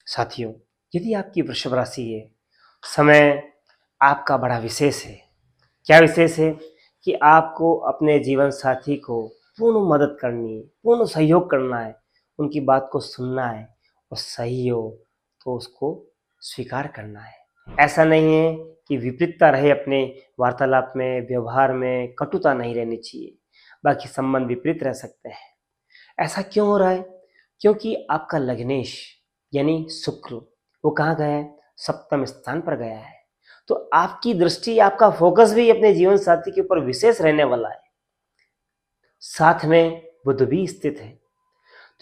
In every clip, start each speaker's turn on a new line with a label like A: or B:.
A: साथियों, यदि आपकी वृषभ राशि है, समय आपका बड़ा विशेष है। क्या विशेष है? कि आपको अपने जीवन साथी को पूर्ण मदद करनी है, पूर्ण सहयोग करना है, उनकी बात को सुनना है और सही हो तो उसको स्वीकार करना है। ऐसा नहीं है कि विपरीतता रहे अपने वार्तालाप में, व्यवहार में कटुता नहीं रहनी चाहिए, बाकी संबंध विपरीत रह सकते हैं। ऐसा क्यों हो रहा है? क्योंकि आपका लग्नेश यानी शुक्र वो कहाँ गया है? सप्तम स्थान पर गया है। तो आपकी दृष्टि, आपका फोकस भी अपने जीवन साथी के ऊपर विशेष रहने वाला है। साथ में बुध भी स्थित है।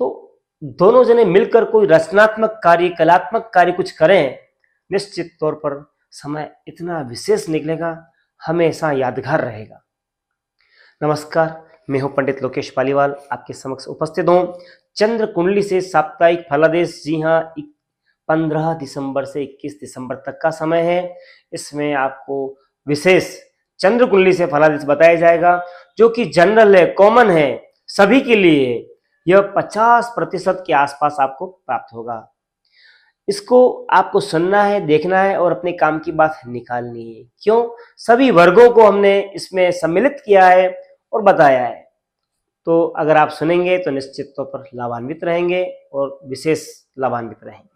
A: तो दोनों जने मिलकर कोई रचनात्मक कार्य, कलात्मक कार्य कुछ करें, निश्चित तौर पर समय इतना विशेष निकलेगा, हमेशा यादगार रहेगा। नमस्कार, मैं हूं पंडित लोकेश पालीवाल, आपके समक्ष उपस्थित हूं चंद्र कुंडली से साप्ताहिक फलादेश। जी हां, 15 दिसंबर से 21 दिसंबर तक का समय है। इसमें आपको विशेष चंद्र कुंडली से फलादेश बताया जाएगा, जो कि जनरल है, कॉमन है, सभी के लिए। यह 50% के आसपास आपको प्राप्त होगा। इसको आपको सुनना है, देखना है और अपने काम की बात निकालनी है। क्यों? सभी वर्गों को हमने इसमें सम्मिलित किया है और बताया है। तो अगर आप सुनेंगे तो निश्चित तौर पर लाभान्वित रहेंगे और विशेष लाभान्वित रहेंगे।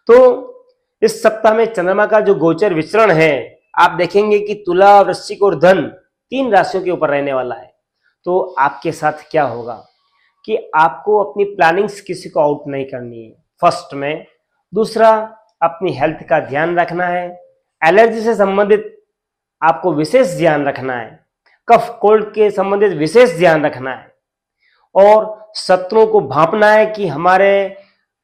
A: तो इस सप्ताह में चंद्रमा का जो गोचर विचरण है, आप देखेंगे कि तुला, वृश्चिक और धन 3 राशियों के ऊपर रहने वाला है। तो आपके साथ क्या होगा कि आपको अपनी प्लानिंग्स किसी को आउट नहीं करनी है, फर्स्ट में। दूसरा, अपनी हेल्थ का ध्यान रखना है। एलर्जी से संबंधित आपको विशेष ध्यान रखना है। कफ कोल्ड के संबंधित विशेष ध्यान रखना है और शत्रुओं को भांपना है कि हमारे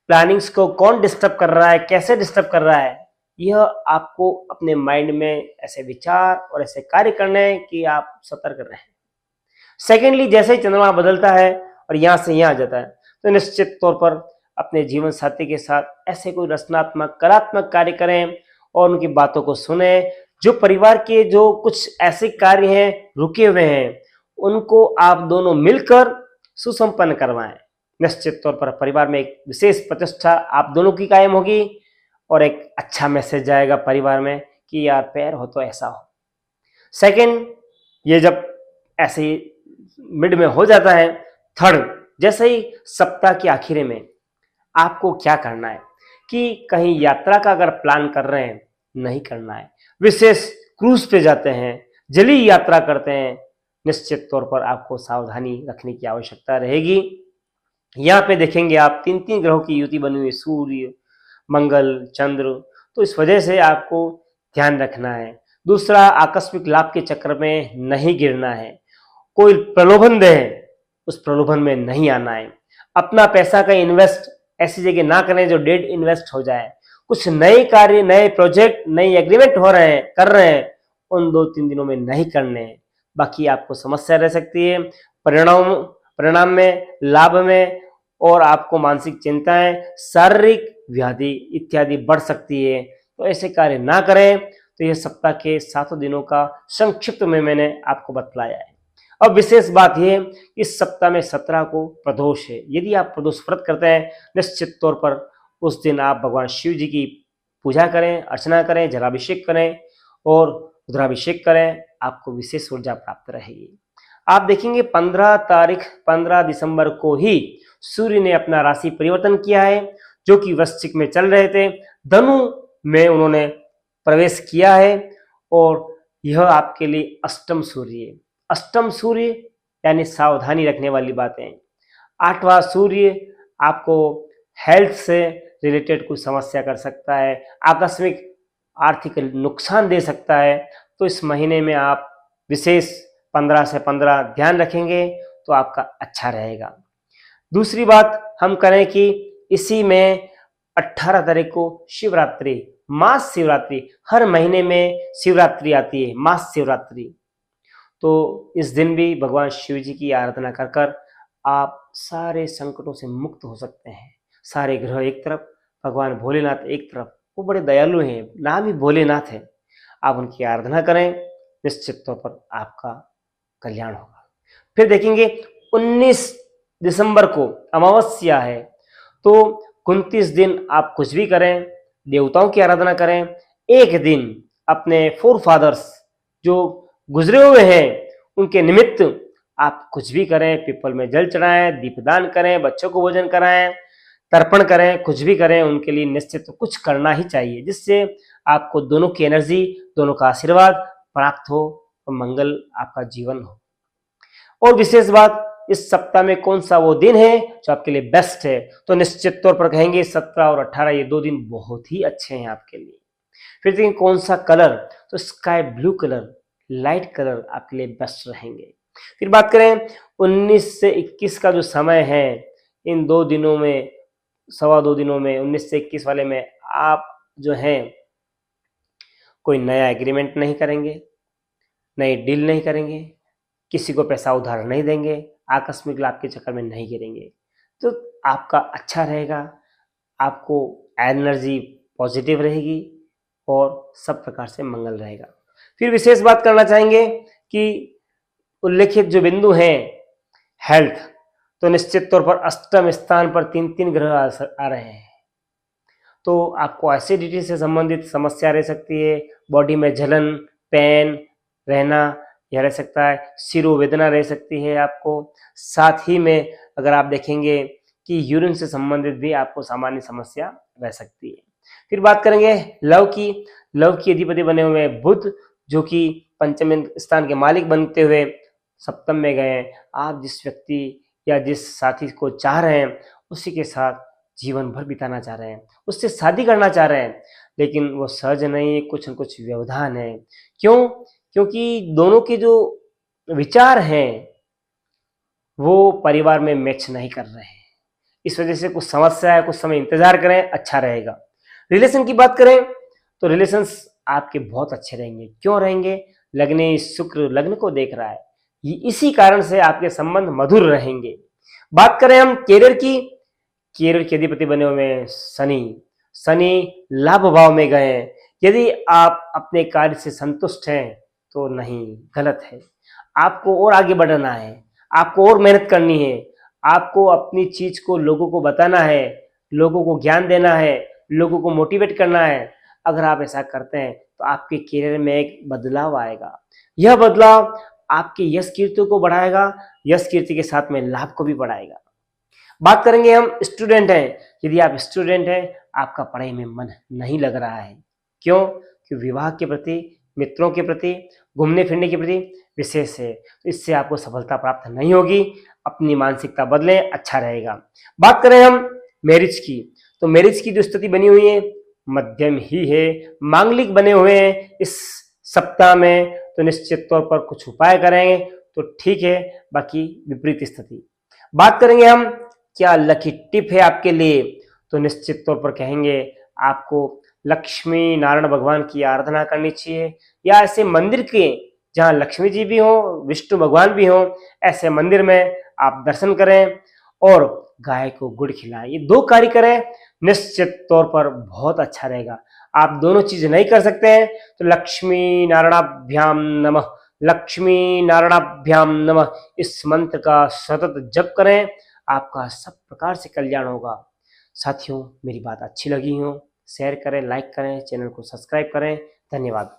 A: प्लानिंग्स को कौन डिस्टर्ब कर रहा है, कैसे डिस्टर्ब कर रहा है। यह आपको अपने माइंड में ऐसे विचार और ऐसे कार्य करने हैं कि आप सतर्क रहें। सेकेंडली, जैसे ही चंद्रमा बदलता है और यहां से यहां आ जाता है, तो निश्चित तौर पर अपने जीवन साथी के साथ ऐसे कोई रचनात्मक, कलात्मक कार्य करें और उनकी बातों को सुने। जो परिवार के जो कुछ ऐसे कार्य हैं रुके हुए हैं, उनको आप दोनों मिलकर सुसंपन्न करवाएं। निश्चित तौर पर परिवार में एक विशेष प्रतिष्ठा आप दोनों की कायम होगी और एक अच्छा मैसेज जाएगा परिवार में कि यार पैर हो तो ऐसा हो। सेकंड, ये जब ऐसे मिड में हो जाता है। थर्ड, जैसे ही सप्ताह के आखिर में आपको क्या करना है कि कहीं यात्रा का अगर प्लान कर रहे हैं, नहीं करना है। विशेष क्रूज पे जाते हैं, जलीय यात्रा करते हैं, निश्चित तौर पर आपको सावधानी रखने की आवश्यकता रहेगी। यहाँ पे देखेंगे आप 3-3 ग्रहों की युति बनी हुई, सूर्य, मंगल, चंद्र। तो इस वजह से आपको ध्यान रखना है। दूसरा, आकस्मिक लाभ के चक्कर में नहीं गिरना है। कोई प्रलोभन दे, उस प्रलोभन में नहीं आना है। अपना पैसा का इन्वेस्ट ऐसी जगह ना करें जो डेड इन्वेस्ट हो जाए। कुछ नए कार्य, नए प्रोजेक्ट, नई एग्रीमेंट हो रहे हैं, कर रहे हैं, उन 2-3 दिनों में नहीं करने हैं। बाकी आपको समस्या रह सकती है परिणाम में, लाभ में, और आपको मानसिक चिंताएं, शारीरिक व्याधि इत्यादि बढ़ सकती है। तो ऐसे कार्य ना करें। तो यह सप्ताह के 7 दिनों का संक्षिप्त में मैंने आपको बतलाया है। अब विशेष बात यह कि इस सप्ताह में 17 को प्रदोष है। यदि आप प्रदोष व्रत करते हैं, निश्चित तौर पर उस दिन आप भगवान शिव जी की पूजा करें, अर्चना करें, जलाभिषेक करें और रुद्राभिषेक करें, आपको विशेष ऊर्जा प्राप्त रहेगी। आप देखेंगे 15 दिसंबर को ही सूर्य ने अपना राशि परिवर्तन किया है, जो कि वृश्चिक में चल रहे थे, धनु में उन्होंने प्रवेश किया है और यह आपके लिए अष्टम सूर्य है। अष्टम सूर्य यानी सावधानी रखने वाली बातें। 8वां सूर्य आपको हेल्थ से रिलेटेड कुछ समस्या कर सकता है, आकस्मिक आर्थिक नुकसान दे सकता है। तो इस महीने में आप विशेष 15 से 15 ध्यान रखेंगे तो आपका अच्छा रहेगा। दूसरी बात हम करें कि इसी में 18 तारीख को शिवरात्रि, मास शिवरात्रि, हर महीने में शिवरात्रि आती है, मास शिवरात्रि। तो इस दिन भी भगवान शिव जी की आराधना कर कर आप सारे संकटों से मुक्त हो सकते हैं। सारे ग्रह एक तरफ, भगवान भोलेनाथ एक तरफ। वो बड़े दयालु हैं, नाम ही भोलेनाथ है। आप उनकी आराधना करें, निश्चित तौर पर आपका कल्याण होगा। फिर देखेंगे 19 दिसंबर को अमावस्या है। तो 29 दिन आप कुछ भी करें, देवताओं की आराधना करें, एक दिन अपने फोर फादर्स जो गुजरे हुए हैं उनके निमित्त आप कुछ भी करें, पीपल में जल चढ़ाएं, दीपदान करें, बच्चों को भोजन कराएं, तर्पण करें, कुछ भी करें, उनके लिए निश्चित तो कुछ करना ही चाहिए, जिससे आपको दोनों की एनर्जी, दोनों का आशीर्वाद प्राप्त हो और मंगल आपका जीवन हो। और विशेष बात, इस सप्ताह में कौन सा वो दिन है जो आपके लिए बेस्ट है, तो निश्चित तौर पर कहेंगे 17 और 18 ये 2 दिन बहुत ही अच्छे हैं आपके लिए। फिर देखें कौन सा कलर, तो sky blue colour, light colour आपके लिए बेस्ट रहेंगे। फिर बात करें 19 से 21 का जो समय है, इन 2 दिनों में, सवा 2 दिनों में, 19 से 21 वाले में आप जो हैं कोई नया एग्रीमेंट नहीं करेंगे, नई डील नहीं करेंगे, किसी को पैसा उधार नहीं देंगे, आकस्मिक लाभ के चक्कर में नहीं गिरेंगे, तो आपका अच्छा रहेगा, आपको एनर्जी पॉजिटिव रहेगी और सब प्रकार से मंगल रहेगा। फिर विशेष बात करना चाहेंगे कि उल्लेखित जो बिंदु हैं हेल्थ, तो निश्चित तौर पर अष्टम स्थान पर 3 ग्रह आ रहे हैं, तो आपको एसिडिटी से संबंधित समस्या रह सकती है, बॉडी में जलन, पेन रहना यह रह सकता है, शिरोवेदना रह सकती है आपको, साथ ही में अगर आप देखेंगे कि यूरिन से संबंधित भी आपको सामान्य समस्या रह सकती है। फिर बात करेंगे लव की। लव की अधिपति बने हुए बुध, जो कि पंचम स्थान के मालिक बनते हुए सप्तम में गए। आप जिस व्यक्ति या जिस साथी को चाह रहे हैं उसी के साथ जीवन भर बिताना चाह रहे हैं, उससे शादी करना चाह रहे हैं, लेकिन वो सहज नहीं, कुछ न कुछ व्यवधान है। क्यों? क्योंकि दोनों के जो विचार हैं वो परिवार में मैच नहीं कर रहे हैं, इस वजह से कुछ समस्या है, कुछ समय इंतजार करें, अच्छा रहेगा। रिलेशन की बात करें तो रिलेशंस आपके बहुत अच्छे रहेंगे। क्यों रहेंगे? लग्ने शुक्र लग्न को देख रहा है, इसी कारण से आपके संबंध मधुर रहेंगे। बात करें हम कैरियर की, कैरियर के अधिपति बने हुए शनि, शनि लाभ भाव में गए हैं। यदि आप अपने कार्य से संतुष्ट हैं तो नहीं, गलत है, आपको और आगे बढ़ना है, आपको और मेहनत करनी है, आपको अपनी चीज को लोगों को बताना है, लोगों को ज्ञान देना है, लोगों को मोटिवेट करना है। अगर आप ऐसा करते हैं तो आपके करियर में एक बदलाव आएगा। यह बदलाव आपके यश कीर्ति को बढ़ाएगा, यश कीर्ति के साथ में लाभ को भी बढ़ाएगा। बात करेंगे हम स्टूडेंट हैं। यदि आप स्टूडेंट हैं, आपका पढ़ाई में मन नहीं लग रहा है, क्यों? कि विवाह के प्रति, मित्रों के प्रति, घूमने फिरने के प्रति विशेष है, तो इससे आपको सफलता प्राप्त नहीं होगी। अपनी मानसिकता बदलें, अच्छा रहेगा। बात करें हम मैरिज की, तो मैरिज की जो स्थिति बनी हुई है मध्यम ही है, मांगलिक बने हुए हैं इस सप्ताह में, तो निश्चित तौर पर कुछ उपाय करेंगे तो ठीक है, बाकी विपरीत स्थिति। बात करेंगे हम क्या लकी टिप है आपके लिए, तो निश्चित तौर पर कहेंगे आपको लक्ष्मी नारायण भगवान की आराधना करनी चाहिए, या ऐसे मंदिर के जहाँ लक्ष्मी जी भी हो, विष्णु भगवान भी हो, ऐसे मंदिर में आप दर्शन करें और गाय को गुड़ खिलाएं। ये 2 कार्य करें, निश्चित तौर पर बहुत अच्छा रहेगा। आप दोनों चीज नहीं कर सकते हैं तो लक्ष्मी नारायणाभ्याम नमः, लक्ष्मी नारायणाभ्याम नमः, इस मंत्र का सतत जप करें, आपका सब प्रकार से कल्याण होगा। साथियों, मेरी बात अच्छी लगी हो शेयर करें, लाइक करें, चैनल को सब्सक्राइब करें। धन्यवाद।